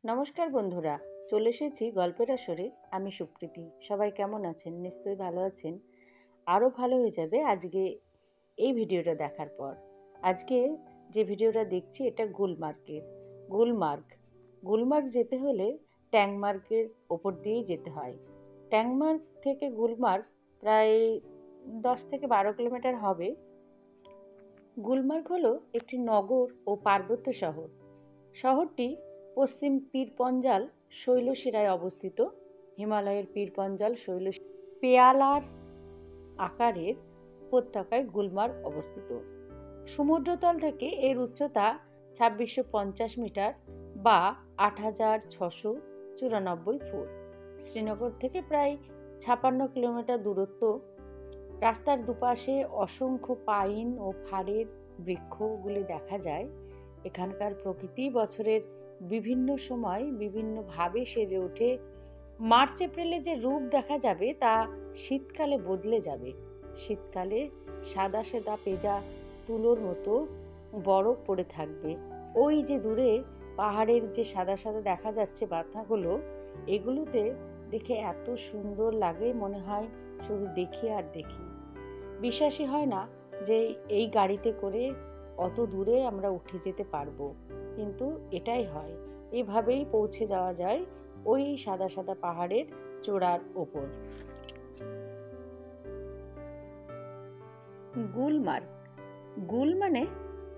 নমস্কার বন্ধুরা, চলে এসেছি গল্পের আসরে। আমি সুপ্রীতি। সবাই কেমন আছেন? নিশ্চয়ই ভালো আছেন। আরও ভালো হয়ে যাবে আজকে এই ভিডিওটা দেখার পর। আজকে যে ভিডিওটা দেখছি এটা গুলমার্গের। গুলমার্গ গুলমার্গ যেতে হলে ট্যাংমার্গের ওপর দিয়েই যেতে হয়। ট্যাংমার্গ থেকে গুলমার্গ প্রায় 10 থেকে 12 কিলোমিটার হবে। গুলমার্গ হলো একটি নগর ও পার্বত্য শহর। শহরটি পশ্চিম পীরপঞ্জাল শৈলশিরায় অবস্থিত। হিমালয়ের পীরপঞ্জাল পেয়ালার আকারের উপত্যকায় গুলমার্গ অবস্থিত। সমুদ্রতল থেকে এর উচ্চতা 2650 মিটার বা 8694 ফুট। শ্রীনগর থেকে প্রায় 56 কিলোমিটার দূরত্ব। রাস্তার দুপাশে অসংখ্য পাইন ও ফারের বৃক্ষগুলি দেখা যায়। এখানকার প্রকৃতি বছরের বিভিন্ন সময় বিভিন্নভাবে সেজে ওঠে। মার্চ এপ্রিলে যে রূপ দেখা যাবে তা শীতকালে বদলে যাবে। শীতকালে সাদা সাদা পেঁজা তুলোর মতো বরফ পড়ে থাকবে। ওই যে দূরে পাহাড়ের যে সাদা সাদা দেখা যাচ্ছে বাধাগুলো, এগুলোতে দেখে এত সুন্দর লাগে, মনে হয় শুধু দেখি আর দেখি। বিশ্বাসই হয় না যে এই গাড়িতে করে অত দূরে আমরা উঠে যেতে পারবো, কিন্তু এটাই হয়। এভাবেই পৌঁছে যাওয়া যায় ওই সাদা সাদা পাহাড়ের চূড়ার ওপর। গুলমার্গ। গুল মানে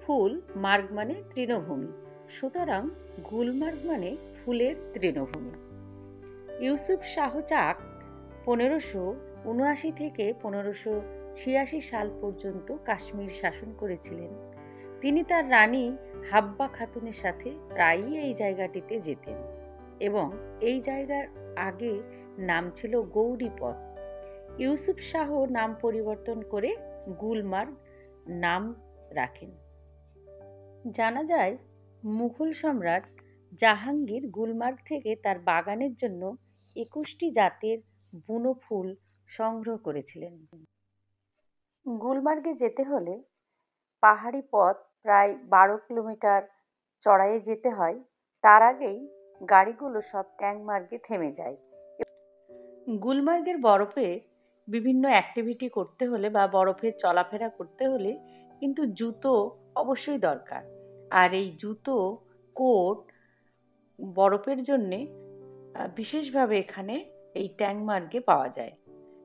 ফুল, মার্গ মানে তৃণভূমি, সুতরাং গুলমার্গ মানে ফুলের তৃণভূমি। ইউসুফ শাহ চাক 1579 থেকে 1586 সাল পর্যন্ত কাশ্মীর শাসন করেছিলেন। তিনি তার রানী হাব্বা খাতুনের সাথে প্রায়ই এই জায়গাটিতে যেতেন এবং এই জায়গার আগে নাম ছিল গৌরীপথ। ইউসুফ শাহ নাম পরিবর্তন করে গুলমার্গ নাম রাখেন। জানা যায় মুঘল সম্রাট জাহাঙ্গীর গুলমার্গ থেকে তার বাগানের জন্য 21টি জাতের বুনো ফুল সংগ্রহ করেছিলেন। গুলমার্গে যেতে হলে পাহাড়ি পথ প্রায় 12 কিলোমিটার চড়াইয়ে যেতে হয়। তার আগেই গাড়িগুলো সব ট্যাংমার্গে থেমে যায়। গুলমার্গের বরফে বিভিন্ন অ্যাক্টিভিটি করতে হলে বা বরফে চলাফেরা করতে হলে কিন্তু জুতো অবশ্যই দরকার। আর এই জুতো, কোট বরফের জন্যে বিশেষভাবে এখানে এই ট্যাংমার্গে পাওয়া যায়।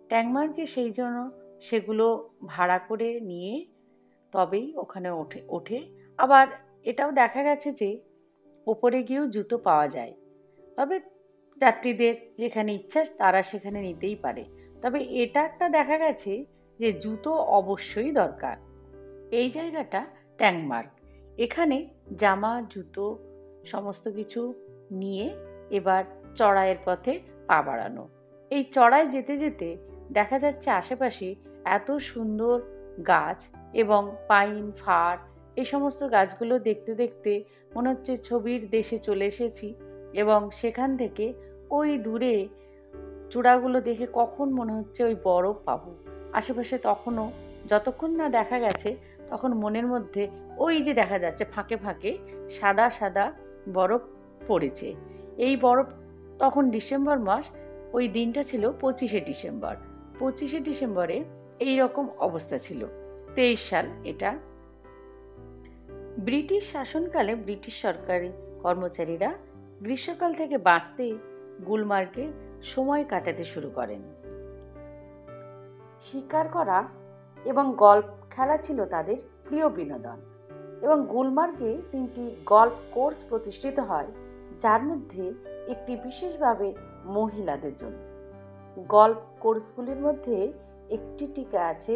ট্যাংমার্গে সেই জন্য সেগুলো ভাড়া করে নিয়ে তবেই ওখানে ওঠে। আবার এটাও দেখা গেছে যে ওপরে গিয়েও জুতো পাওয়া যায়, তবে যাত্রীদের যেখানে ইচ্ছা তারা সেখানে নিতেই পারে। তবে এটা একটা দেখা গেছে যে জুতো অবশ্যই দরকার। এই জায়গাটা ট্যাংমার্গ। এখানে জামা, জুতো সমস্ত কিছু নিয়ে এবার চড়াইয়ের পথে পা বাড়ানো। এই চড়াই যেতে যেতে দেখা যাচ্ছে আশেপাশে এত সুন্দর গাছ এবং পাইন, ফার, এই সমস্ত গাছগুলো দেখতে দেখতে মনে হচ্ছে ছবির দেশে চলে এসেছি। এবং সেখান থেকে ওই দূরে চূড়াগুলো দেখে কখন মনে হচ্ছে ওই বরফ পাবো। আশেপাশে তখনও যতক্ষণ না দেখা গেছে তখন মনের মধ্যে ওই যে দেখা যাচ্ছে ফাঁকে ফাঁকে সাদা সাদা বরফ পড়েছে। এই বরফ তখন ডিসেম্বর মাস, ওই দিনটা ছিল 25শে ডিসেম্বর। 25শে ডিসেম্বরে এইরকম অবস্থা ছিল। 23 সাল এটা। ব্রিটিশ শাসনকালে ব্রিটিশ সরকারি কর্মচারীরা গ্রীষ্মকাল থেকে বাঁচতে গুলমার্গে সময় কাটাতে শুরু করেন। শিকার করা এবং গল্ফ খেলা ছিল তাদের প্রিয় বিনোদন এবং গুলমার্গে 3টি গল্ফ কোর্স প্রতিষ্ঠিত হয়, যার মধ্যে একটি বিশেষভাবে মহিলাদের জন্য। গল্ফ কোর্সগুলির মধ্যে একটি টিকে আছে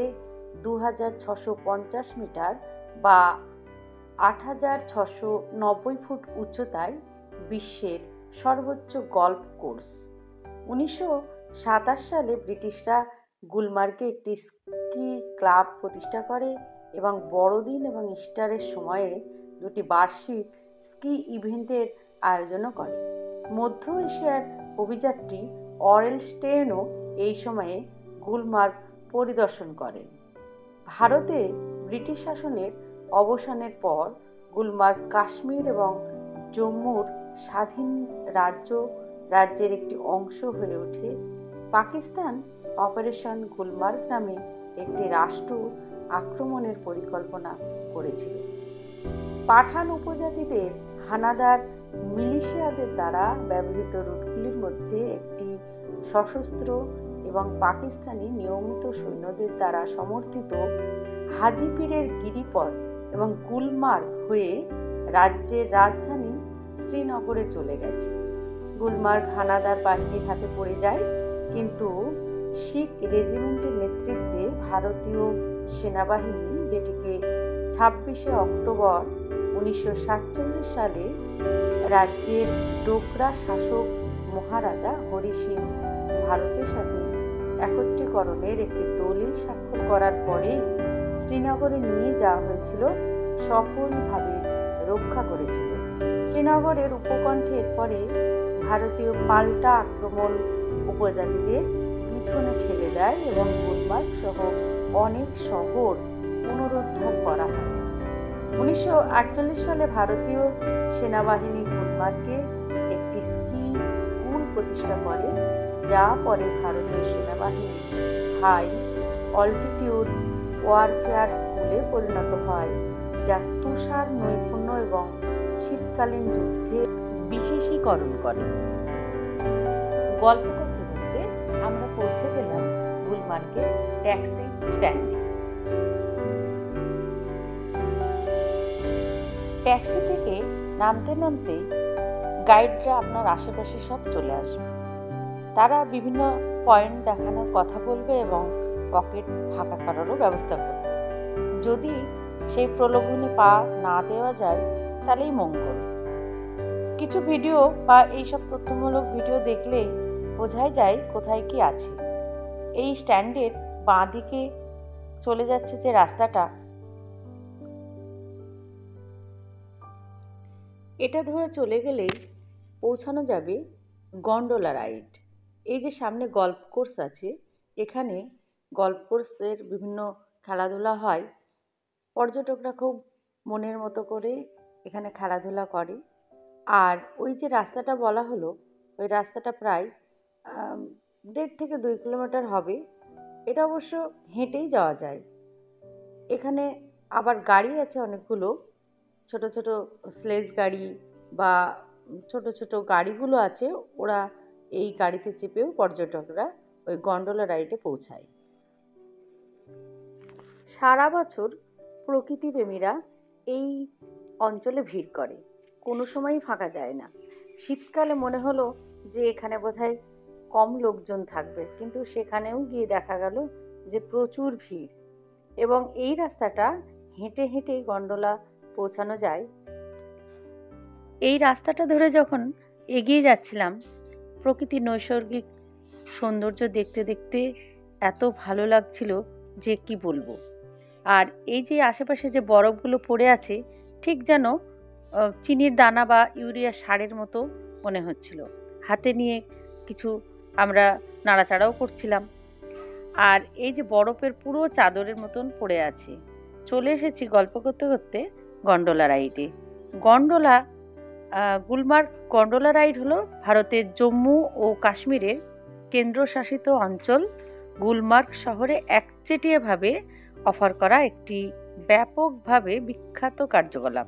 2650 মিটার বা 8690 ফুট উচ্চতায় বিশ্বের সর্বোচ্চ গল্ফ কোর্স। 1927 সালে ব্রিটিশরা গুলমার্গে একটি স্কি ক্লাব প্রতিষ্ঠা করে এবং বড়দিন এবং ইস্টারের সময়ে 2টি বার্ষিক স্কি ইভেন্টের আয়োজনও করে। মধ্য এশিয়ার অভিযাত্রী অরেল স্টেনও এই সময়ে গুলমার্গ পরিদর্শন করেন। ভারতে ব্রিটিশ শাসনের অবসানের পর গুলমার্গ কাশ্মীর এবং জম্মুর স্বাধীন রাজ্যের একটি অংশ হয়ে ওঠে, পাকিস্তান অপারেশন গুলমার্গ নামে একটি রাষ্ট্র আক্রমণের পরিকল্পনা করেছিল। পাঠান উপজাতিদের হানাদার মিলিশিয়াদের দ্বারা ব্যবহৃত রুটগুলির মধ্যে একটি সশস্ত্র এবং পাকিস্তানি নিয়মিত সৈন্যদের দ্বারা সমর্থিত হাজিপীরের গিরিপথ এবং গুলমার্গ হয়ে রাজ্যের রাজধানী শ্রীনগরে চলে গেছে। গুলমার্গ হানাদার বাহিনীর হাতে পড়ে যায়, কিন্তু শিখ রেজিমেন্টের নেতৃত্বে ভারতীয় সেনাবাহিনী, যেটিকে 26শে অক্টোবর 1947 সালে রাজ্যের ডোগরা শাসক মহারাজা হরি সিং ভারতের সাথে একত্রীকরণের একটি দলিল স্বাক্ষর করার পরেই শ্রীনগরে নিয়ে যাওয়া হয়েছিল, সফলভাবে রক্ষা করেছিল। শ্রীনগরের উপকণ্ঠের পরে ভারতীয় পাল্টা আক্রমণ উপজাতিদের পিছনে ঠেলে দেয় এবং গুলমার্গ সহ অনেক শহর পুনরুদ্ধার করা হয়। 1948 সালে ভারতীয় সেনাবাহিনী গুলমার্গে একটি স্কুল প্রতিষ্ঠা করে, যা পরে ভারতীয় সেনাবাহিনী হাই অল্টিটিউড ওয়ারফেয়ার স্কুলে পরিণত হয়, যা তুষার নৈপুণ্য এবং শীতকালীন যুদ্ধে বিশেষীকরণ করে। গল্প করতে করতে আমরা পৌঁছে গেলাম গুলমার্গের ট্যাক্সি স্ট্যান্ডে। ট্যাক্সি থেকে নামতে নামতেই গাইডরা আপনার আশেপাশে সব চলে আসবে। তারা বিভিন্ন পয়েন্ট দেখানোর কথা বলবে এবং পকেট ফাঁকা করারও ব্যবস্থা করবে। যদি সেই প্রলোভনে পা না দেওয়া যায় তাহলেই মঙ্গল। কিছু ভিডিও বা এইসব তথ্যমূলক ভিডিও দেখলেই বোঝাই যায় কোথায় কি আছে। এই স্ট্যান্ডের বাঁ দিকে চলে যাচ্ছে যে রাস্তাটা, এটা ধরে চলে গেলেই পৌঁছানো যাবে গন্ডোলা রাইড। এই যে সামনে গল্ফ কোর্স আছে, এখানে গল্ফ কোর্সের বিভিন্ন খেলাধুলা হয়। পর্যটকরা খুব মনের মতো করে এখানে খেলাধুলা করে। আর ওই যে রাস্তাটা বলা হলো, ওই রাস্তাটা প্রায় 1.5 থেকে 2 কিলোমিটার হবে। এটা অবশ্য হেঁটেই যাওয়া যায়। এখানে আবার গাড়ি আছে অনেকগুলো, ছোট ছোট স্লেজ গাড়ি বা ছোট ছোট গাড়িগুলো আছে। ওরা এই গাড়িতে চেপেও পর্যটকরা ওই গন্ডোলা রাইডে পৌঁছায়। সারা বছর প্রকৃতিপ্রেমীরা এই অঞ্চলে ভিড় করে, কোনো সময়ই ফাঁকা যায় না। শীতকালে মনে হলো যে এখানে বোধহয় কম লোকজন থাকবে, কিন্তু সেখানেও গিয়ে দেখা গেল যে প্রচুর ভিড়। এবং এই রাস্তাটা হেঁটে হেঁটেই গন্ডোলা পৌঁছানো যায়। এই রাস্তাটা ধরে যখন এগিয়ে যাচ্ছিলাম, প্রকৃতির নৈসর্গিক সৌন্দর্য দেখতে দেখতে এত ভালো লাগছিল যে কি বলবো। আর এই যে আশেপাশে যে বরফগুলো পড়ে আছে, ঠিক যেন চিনির দানা বা ইউরিয়া সারের মতো মনে হচ্ছিল। হাতে নিয়ে কিছু আমরা নাড়াচাড়াও করছিলাম। আর এই যে বরফের পুরো চাদরের মতন পড়ে আছে। চলে এসেছি গল্প করতে করতে গন্ডোলা রাইডে। গুলমার্গ গন্ডোলা রাইড হলো ভারতের জম্মু ও কাশ্মীরের কেন্দ্রশাসিত অঞ্চল গুলমার্গ শহরে একচেটিয়াভাবে অফার করা একটি ব্যাপকভাবে বিখ্যাত কার্যকলাপ।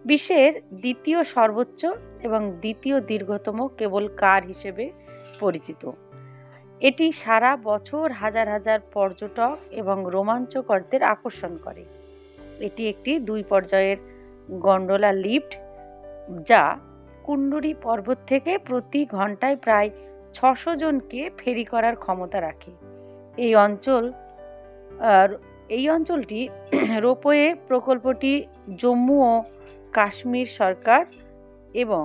বিশ্বের দ্বিতীয় সর্বোচ্চ এবং দ্বিতীয় দীর্ঘতম কেবল কার হিসেবে পরিচিত। এটি সারা বছর হাজার হাজার পর্যটক এবং রোমাঞ্চকরদের আকর্ষণ করে। এটি একটি 2 পর্যায়ের গন্ডোলা লিফট, যা কুন্ডুরি পর্বত থেকে প্রতি ঘন্টায় প্রায় 600 জনকে ফেরি করার ক্ষমতা রাখে। এই অঞ্চলটি রোপওয়ে প্রকল্পটি জম্মু ও কাশ্মীর সরকার এবং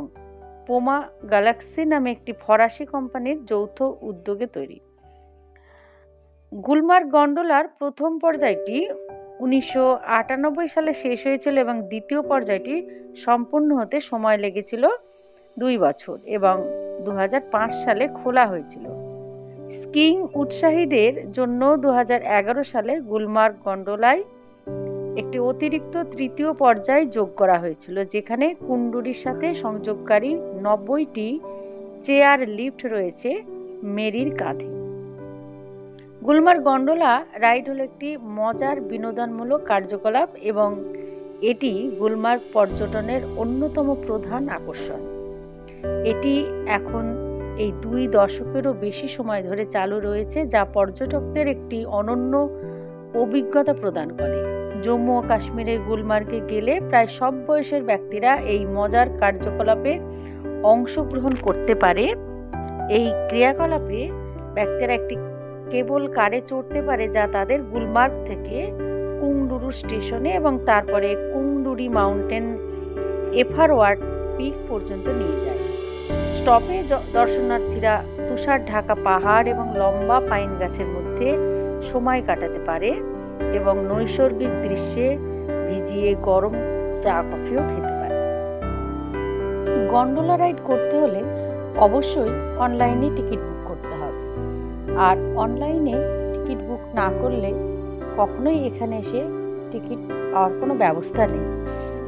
পোমা গ্যালাক্সি নামে একটি ফরাসি কোম্পানির যৌথ উদ্যোগে তৈরি। গুলমার্গ গন্ডোলার প্রথম পর্যায়টি 1998 সালে শেষ হয়েছিল এবং দ্বিতীয় পর্যায়টি সম্পূর্ণ হতে সময় লেগেছিল 2 বছর এবং 2005 সালে খোলা হয়েছিল। স্কিইং উৎসাহীদের জন্য 2011 সালে গুলমার্গ গন্ডোলায় একটি অতিরিক্ত তৃতীয় পর্যায় যোগ করা হয়েছিল, যেখানে কুণ্ডুরির সাথে সংযোগকারী 90টি চেয়ার লিফট রয়েছে মেরির কাঁধে। গুলমার্গ গন্ডোলা রাইড হলো একটি মজার বিনোদনমূলক কার্যকলাপ এবং এটি গুলমার্গ পর্যটনের অন্যতম প্রধান আকর্ষণ। এটি এখন এই 2 দশকেরও বেশি সময় ধরে চালু রয়েছে, যা পর্যটকদের একটি অনন্য অভিজ্ঞতা প্রদান করে। জম্মু ও কাশ্মীরের গুলমার্গে গেলে প্রায় সব বয়সের ব্যক্তিরা এই মজার কার্যকলাপে অংশগ্রহণ করতে পারে। এই ক্রিয়াকলাপে ব্যক্তিরা একটি কেবল কারে চড়তে পারে, যা তাদের গুলমার্গ থেকে কুংডুরু স্টেশনে এবং তারপরে কুংডুরি মাউন্টেন এফারওয়ার্ড পিক পর্যন্ত নিয়ে যায়। স্টপে দর্শনার্থীরা তুষার ঢাকা পাহাড় এবং লম্বা পাইন গাছের মধ্যে সময় কাটাতে পারে এবং নৈসর্গিক দৃশ্যে ভিজিয়ে গরম চা কফিও খেতে পারে। গন্ডোলা রাইড করতে হলে অবশ্যই অনলাইনে টিকিট বুক করতে হবে, আর অনলাইনে টিকিট বুক না করলে কখনোই এখানে এসে টিকিট পাওয়ার কোনো ব্যবস্থা নেই।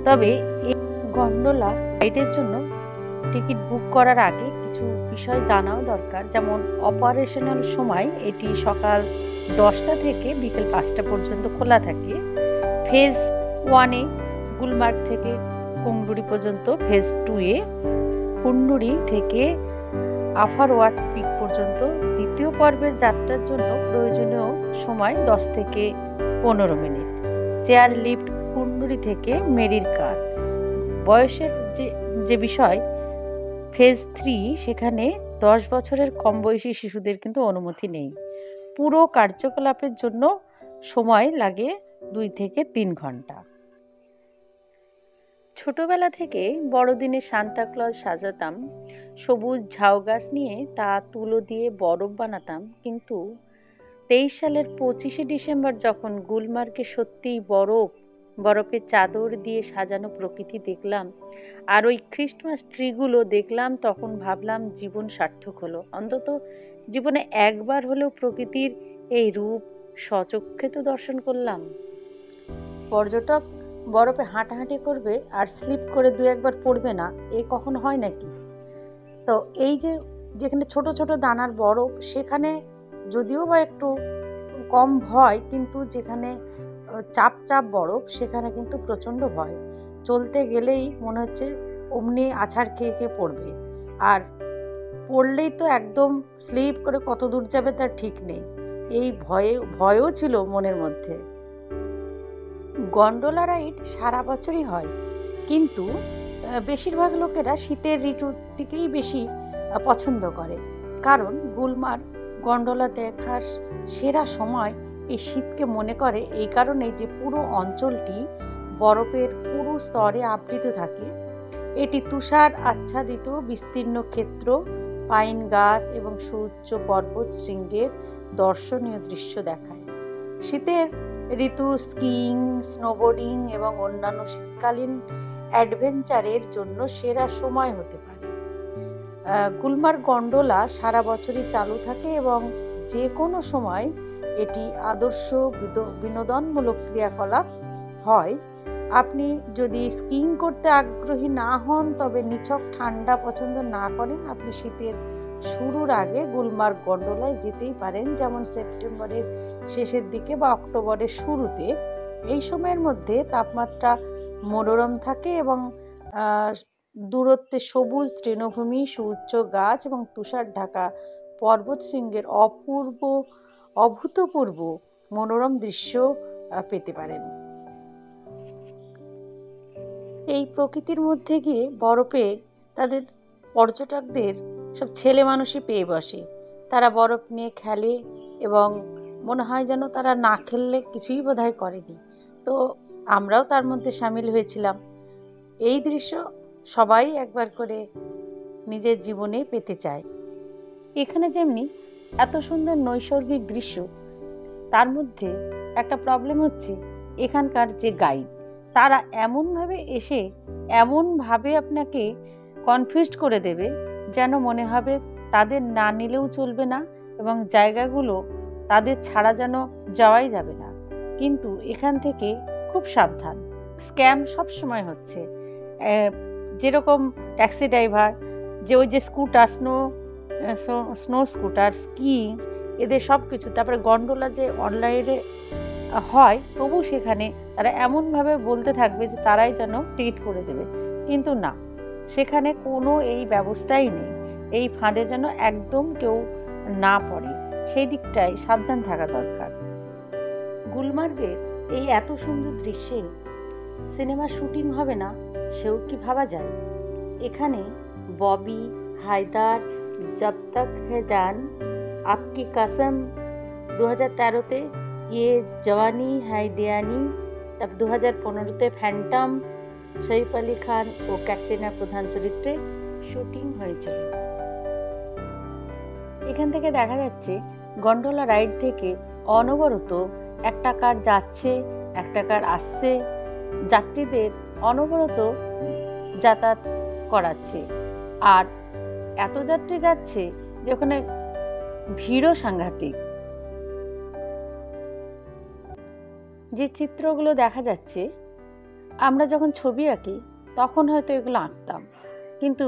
তবে এই গন্ডোলা রাইডের জন্য টিকিট বুক করার আগে কিছু বিষয় জানাও দরকার, যেমন অপারেশনাল সময় এটি সকাল 10টা থেকে বিকেল 5টা পর্যন্ত খোলা থাকে। ফেজ 1-এ গুলমার্গ থেকে কুংডুরি পর্যন্ত, ফেজ 2-এ কুন্ডুরি থেকে আফারওয়ার্ড পিক পর্যন্ত। দ্বিতীয় পর্বের যাত্রার জন্য প্রয়োজনীয় সময় 10 থেকে 15 মিনিট। চেয়ার লিফট কুন্ডুরি থেকে মেরির কাঁধ। বয়সের যে বিষয়, ফেজ 3 সেখানে 10 বছরের কম বয়সী শিশুদের কিন্তু অনুমতি নেই। পুরো কার্যকলাপের জন্য সময় লাগে 2 থেকে 3 ঘন্টা। ছোটবেলা থেকে বড়দিনে সান্তা ক্লজ সাজাতাম, সবুজ ঝাউ গাছ নিয়ে তা তুলো দিয়ে বরফ বানাতাম, কিন্তু 23 সালের 25শে ডিসেম্বর যখন গুলমার্গে সত্যিই বরফের চাদর দিয়ে সাজানো প্রকৃতি দেখলাম আর ওই ক্রিসমাস ট্রিগুলো দেখলাম, তখন ভাবলাম জীবন সার্থক হলো। অন্তত জীবনে একবার হলেও প্রকৃতির এই রূপ স্বচক্ষে তো দর্শন করলাম। পর্যটক বরফে হাঁটাহাঁটি করবে আর স্লিপ করে 2-1বার পড়বে না, এ কখনো হয় নাকি? তো এই যেখানে ছোট ছোট দানার বরফ, সেখানে যদিও বা একটু কম ভয়, কিন্তু যেখানে চাপ চাপ বরফ সেখানে কিন্তু প্রচণ্ড ভয়। চলতে গেলেই মনে হচ্ছে অমনি আছাড় খেয়ে খেয়ে পড়বে, আর পড়লেই তো একদম স্লিপ করে কত দূর যাবে তার ঠিক নেই। এই ভয়ও ছিল মনের মধ্যে। গন্ডোলা রাইড সারা বছরই হয়, কিন্তু বেশিরভাগ লোকেরা শীতের ঋতুটিকেই বেশি পছন্দ করে, কারণ গুলমার্গ গন্ডোলা দেখার সেরা সময় এই শীতকে মনে করে এই কারণে যে পুরো অঞ্চলটি বরফের পুরো স্তরে আবৃত থাকে। এটি তুষার আচ্ছাদিত বিস্তীর্ণ ক্ষেত্র, পাইন গাছ এবং সুউচ্চ পর্বত শৃঙ্গের দর্শনীয় দৃশ্য দেখায়। শীতের ঋতু স্কিইং, স্নোবোর্ডিং এবং অন্যান্য শীতকালীন অ্যাডভেঞ্চারের জন্য সেরা সময় হতে পারে। গুলমার্গ গন্ডোলা সারা বছরই চালু থাকে এবং যে কোনো সময় এটি আদর্শ বিনোদনমূলক ক্রিয়াকলাপ হয়। আপনি যদি স্কিইং করতে আগ্রহী না হন, তবে নিছক ঠান্ডা পছন্দ না করেন, আপনি শীতের শুরুর আগে গুলমার্গ গন্ডোলায় যেতেই পারেন, যেমন সেপ্টেম্বরের শেষের দিকে বা অক্টোবরের শুরুতে। এই সময়ের মধ্যে তাপমাত্রা মনোরম থাকে এবং দূরত্বে সবুজ তৃণভূমি, সুউচ্চ গাছ এবং তুষার ঢাকা পর্বত শৃঙ্গের অভূতপূর্ব মনোরম দৃশ্য পেতে পারেন। এই প্রকৃতির মধ্যে গিয়ে বরফে তাদের পর্যটকদের সব ছেলে মানুষই পেয়ে বসে। তারা বরফ নিয়ে খেলে এবং মনে হয় যেন তারা না খেললে কিছুই বোধহয় করেনি। তো আমরাও তার মধ্যে সামিল হয়েছিলাম। এই দৃশ্য সবাই একবার করে নিজের জীবনে পেতে চায়। এখানে যেমনি এত সুন্দর নৈসর্গিক দৃশ্য, তার মধ্যে একটা প্রবলেম হচ্ছে এখানকার যে গাইড, তারা এমনভাবে আপনাকে কনফিউজড করে দেবে যেন মনে হবে তাদের না নিলেও চলবে না এবং জায়গাগুলো তাদের ছাড়া যেন যাওয়াই যাবে না। কিন্তু এখান থেকে খুব সাবধান, স্ক্যাম সব সময় হচ্ছে। যেরকম ট্যাক্সি ড্রাইভার, যে ওই যে স্কুটার, স্নো স্কুটার, স্কিইং, এদের সব কিছু, তারপরে গন্ডোলা যে অনলাইনে হয়, তবু সেখানে তারা এমনভাবে বলতে থাকবে যে তারাই যেন টিকিট করে দেবে, কিন্তু না, সেখানে কোনো এই ব্যবস্থাই নেই। এই ফাঁদে যেন একদম কেউ না পড়ে, সেই দিকটাই সাবধান থাকা দরকার। গুলমার্গের এই এত সুন্দর দৃশ্যে সিনেমার শুটিং হবে না, সেও কি ভাবা যায়? এখানে ববি, হায়দার, জব তক হে জান, আপকি কসম 2013-তে, ইয়ে জওয়ানি হ্যায় দিয়ানি, তারপর 2015-তে ফ্যান্টম, সইফ আলি খান ও ক্যাটরিনা প্রধান চরিত্রে শুটিং হয়েছিল। এখান থেকে দেখা যাচ্ছে গন্ডোলা রাইড থেকে অনবরত একটা কার যাচ্ছে, একটা কার আসছে, যাত্রীদের অনবরত যাতায়াত করাচ্ছে। আর এত যাত্রী যাচ্ছে যে ওখানে ভিড়ও সাংঘাতিক। যে চিত্রগুলো দেখা যাচ্ছে, আমরা যখন ছবি আঁকি তখন হয়তো এগুলো আঁকতাম, কিন্তু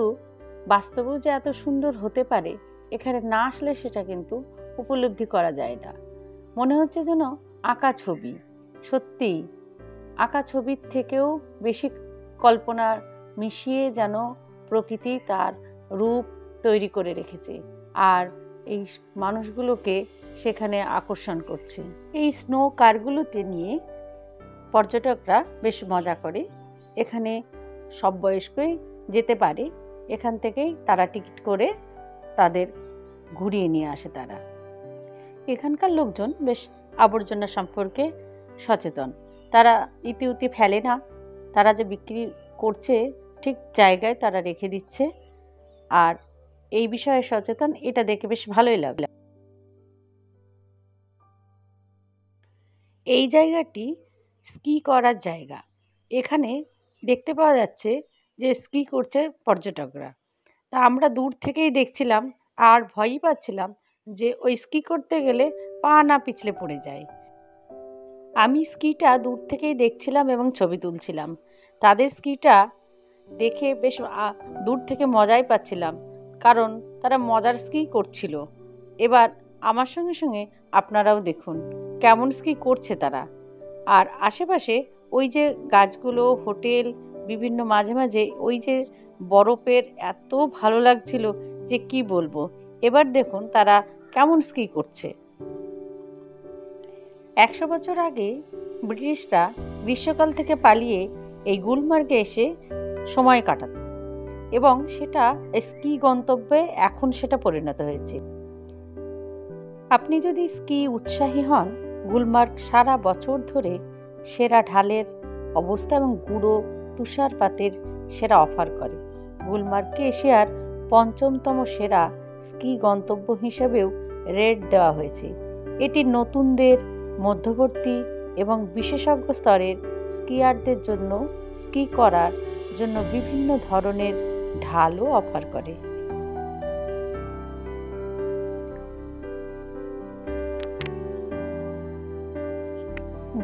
বাস্তবেও যে এত সুন্দর হতে পারে এখানে না আসলে সেটা কিন্তু উপলব্ধি করা যায় না। মনে হচ্ছে যেন আঁকা ছবি। সত্যি আঁকা ছবির থেকেও বেশি কল্পনা মিশিয়ে যেন প্রকৃতি তার রূপ তৈরি করে রেখেছে, আর এই মানুষগুলোকে সেখানে আকর্ষণ করছে। এই স্নো কারগুলোতে নিয়ে পর্যটকরা বেশ মজা করে। এখানে সব বয়স্কই যেতে পারে, এখান থেকেই তারা টিকিট করে তাদের ঘুরিয়ে নিয়ে আসে তারা। এখানকার লোকজন বেশ আবর্জনা সম্পর্কে সচেতন, তারা ইতিউতি ফেলে না, তারা যে বিক্রি করছে ঠিক জায়গায় তারা রেখে দিচ্ছে, আর এই বিষয়ে সচেতন, এটা দেখে বেশ ভালোই লাগলো। এই জায়গাটি স্কি করার জায়গা। এখানে দেখতে পাওয়া যাচ্ছে যে স্কি করছে পর্যটকরা। তা আমরা দূর থেকেই দেখছিলাম, আর ভয়ই পাচ্ছিলাম যে ওই স্কি করতে গেলে পা না পিছলে পড়ে যায়। আমি স্কিটা দূর থেকেই দেখছিলাম এবং ছবি তুলছিলাম। তাদের স্কিটা দেখে বেশ দূর থেকে মজাই পাচ্ছিলাম, কারণ তারা মজার স্কি করছিল। এবার আমার সঙ্গে সঙ্গে আপনারাও দেখুন কেমন স্কি করছে তারা। আর আশেপাশে ওই যে গাছগুলো, হোটেল, বিভিন্ন মাঝে মাঝে ওই যে বরফের, এত ভালো লাগছিল যে কি বলবো। এবার দেখুন তারা কেমন স্কি করছে। 100 বছর আগে ব্রিটিশরা গ্রীষ্মকাল থেকে পালিয়ে এই গুলমার্গে এসে সময় কাটাত, এবং সেটা স্কি গন্তব্যে এখন সেটা পরিণত হয়েছে। আপনি যদি স্কি উৎসাহী হন, গুলমার্গ সারা বছর ধরে সেরা ঢালের অবস্থা এবং গুঁড়ো তুষারপাতের সেরা অফার করে। গুলমার্গকে এশিয়ার ৫ম সেরা স্কি গন্তব্য হিসেবেও রেট দেওয়া হয়েছে। এটি নতুনদের, মধ্যবর্তী এবং বিশেষজ্ঞ স্তরের স্কিয়ারদের জন্য স্কি করার জন্য বিভিন্ন ধরনের ঢালও অফার করে।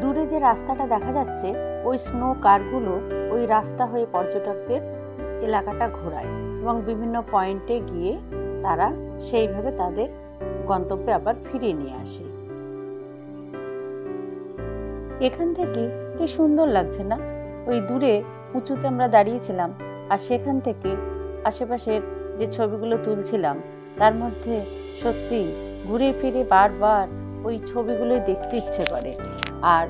দূরে যে রাস্তাটা দেখা যাচ্ছে, ওই স্নো কারগুলো ওই রাস্তা হয়ে পর্যটকদের এলাকাটা ঘোরায় এবং বিভিন্ন পয়েন্টে গিয়ে তারা সেইভাবে তাদের গন্তব্যে আবার ফিরিয়ে নিয়ে আসে। এখান থেকে কি সুন্দর লাগছে না? ওই দূরে উঁচুতে আমরা দাঁড়িয়েছিলাম, আর সেখান থেকে আশেপাশের যে ছবিগুলো তুলছিলাম, তার মধ্যে সত্যি ঘুরে ফিরে বারবার ওই ছবিগুলোই দেখতে ইচ্ছে করে, আর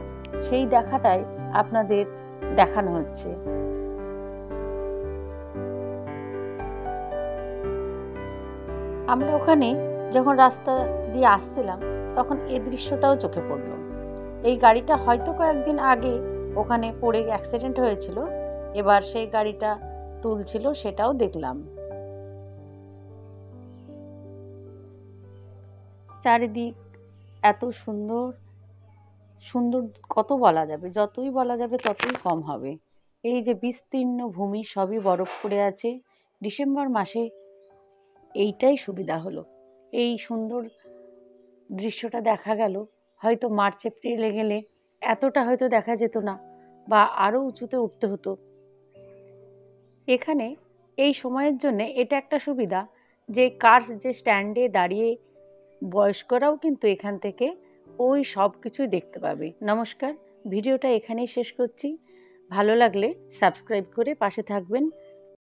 সেই দেখাটাই আপনাদের দেখানো হচ্ছে। আমরা ওখানে যখন রাস্তা দিয়ে আসছিলাম তখন এই দৃশ্যটাও চোখে পড়লো। এই গাড়িটা হয়তো কয়েকদিন আগে ওখানে পড়ে অ্যাক্সিডেন্ট হয়েছিল, এবার সেই গাড়িটা তুলছিল, সেটাও দেখলাম। চারিদিক এত সুন্দর সুন্দর, কত বলা যাবে, যতই বলা যাবে ততই কম হবে। এই যে বিস্তীর্ণ ভূমি, সবই বরফ পড়ে আছে। ডিসেম্বর মাসে এইটাই সুবিধা হলো, এই সুন্দর দৃশ্যটা দেখা গেল। হয়তো মার্চ এপ্রিলে গেলে এতটা হয়তো দেখা যেত না, বা আরও উঁচুতে উঠতে হতো। এখানে এই সময়ের জন্য এটা একটা সুবিধা যে কার যে স্ট্যান্ডে দাঁড়িয়ে বয়স্করাও কিন্তু এখান থেকে ওই সব কিছুই দেখতে পাবে। নমস্কার, ভিডিওটা এখানেই শেষ করছি। ভালো লাগলে সাবস্ক্রাইব করে পাশে থাকবেন।